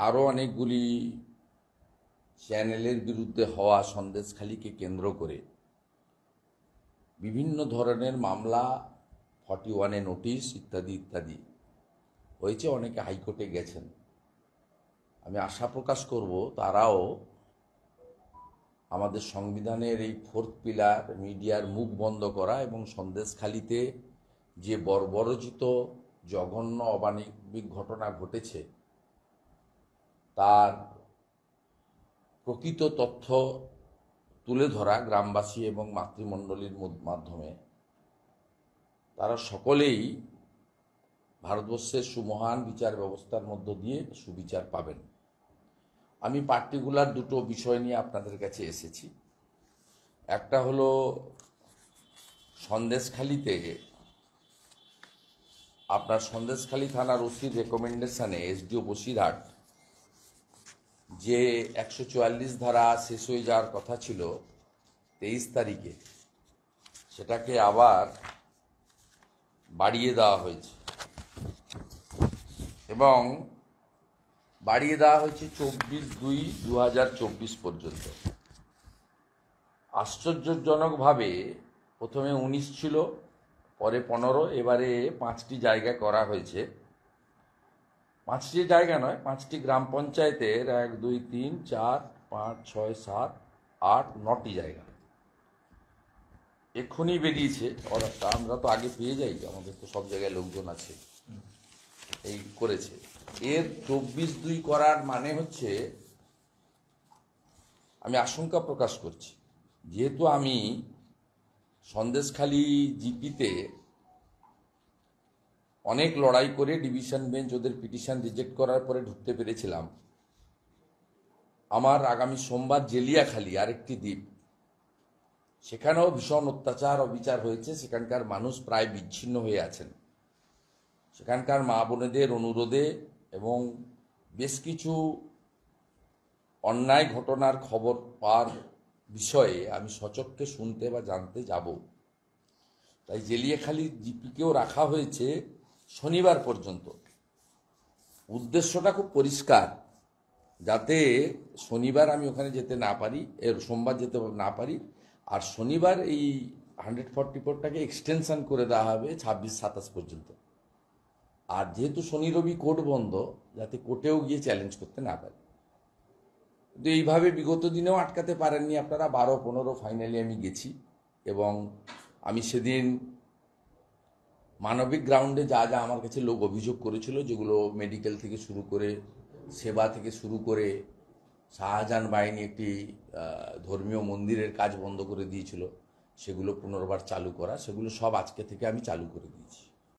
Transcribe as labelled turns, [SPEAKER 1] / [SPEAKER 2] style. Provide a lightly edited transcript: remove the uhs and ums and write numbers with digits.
[SPEAKER 1] আরও অনেকগুলি চ্যানেলের বিরুদ্ধে হওয়া সন্দেশখালিকে কেন্দ্র করে বিভিন্ন ধরনের মামলা, 41-এ নোটিশ ইত্যাদি ইত্যাদি হয়েছে। অনেকে হাইকোর্টে গেছেন। আমি আশা প্রকাশ করব তারাও আমাদের সংবিধানের এই 4th পিলার, মিডিয়ার মুখ বন্ধ করা এবং সন্দেশখালিতে যে বর্বরোচিত জঘন্য অমানবিক ঘটনা ঘটেছে তার প্রকৃত তথ্য তুলে ধরা গ্রামবাসী এবং মাতৃমণ্ডলীর মাধ্যমে তারা সকলেই ভারতবর্ষের সুমহান বিচার ব্যবস্থার মধ্য দিয়ে সুবিচার পাবেন। আমি পার্টিকুলার দুটো বিষয় নিয়ে আপনাদের কাছে এসেছি। একটা হলো সন্দেশখালিতে আপনার সন্দেশখালি থানার ওসির রেকমেন্ডেশনে এসডিও বসিরহাট যে 144 ধারা শেষ হয়ে যাওয়ার কথা ছিল 23 তারিখে, সেটাকে আবার বাড়িয়ে দেওয়া হয়েছে এবং বাড়িয়ে দেওয়া হয়েছে 24/2/2024 পর্যন্ত। আশ্চর্যজনকভাবে প্রথমে 19 ছিল, পরে 15, এবারে 5টি জায়গা করা হয়েছে। 5টি জায়গা নয়, 5টি গ্রাম পঞ্চায়েতের 1, 2, 3, 4, 5, 6, 7, 8, 9টি জায়গা এক্ষুনি বেরিয়েছে অর্ডারটা। আমরা তো আগে পেয়ে যাই, আমাদের তো সব জায়গায় লোকজন আছে, এই করেছে। এর 24/2 করার মানে হচ্ছে, আমি আশঙ্কা প্রকাশ করছি, যেহেতু আমি সন্দেশখালি জিপিতে অনেক লড়াই করে ডিভিশন বেঞ্চ ওদের পিটিশন রিজেক্ট করার পরে ঢুকতে পেরেছিলাম। আমার আগামী সোমবার জেলিয়াখালী, আরেকটি দ্বীপ, সেখানেও ভীষণ অত্যাচার অবিচার হয়েছে। সেখানকার মানুষ প্রায় বিচ্ছিন্ন হয়ে আছেন। সেখানকার মা বোনেদের অনুরোধে এবং বেশ কিছু অন্যায় ঘটনার খবর পাওয়ার বিষয়ে আমি সচক্ষে শুনতে বা জানতে যাব। তাই জেলিয়াখালী জিপিকেও রাখা হয়েছে শনিবার পর্যন্ত। উদ্দেশ্যটা খুব পরিষ্কার, যাতে শনিবার আমি ওখানে যেতে না পারি, সোমবার যেতে না পারি, আর শনিবার এই 144টাকে এক্সটেনশন করে দেওয়া হবে 26-27 পর্যন্ত। আর যেহেতু শনি রবি কোর্ট বন্ধ, যাতে কোর্টেও গিয়ে চ্যালেঞ্জ করতে না পারি। কিন্তু এইভাবে বিগত দিনেও আটকাতে পারেননি আপনারা। 12-15 ফাইনালি আমি গেছি এবং আমি সেদিন মানবিক গ্রাউন্ডে যা যা আমার কাছে লোক অভিযোগ করেছিল, যেগুলো মেডিকেল থেকে শুরু করে সেবা থেকে শুরু করে শাহজাহান বাহিনী একটি ধর্মীয় মন্দিরের কাজ বন্ধ করে দিয়েছিল, সেগুলো পুনর্বার চালু করা, সেগুলো সব আজকে থেকে আমি চালু করে দিয়েছি।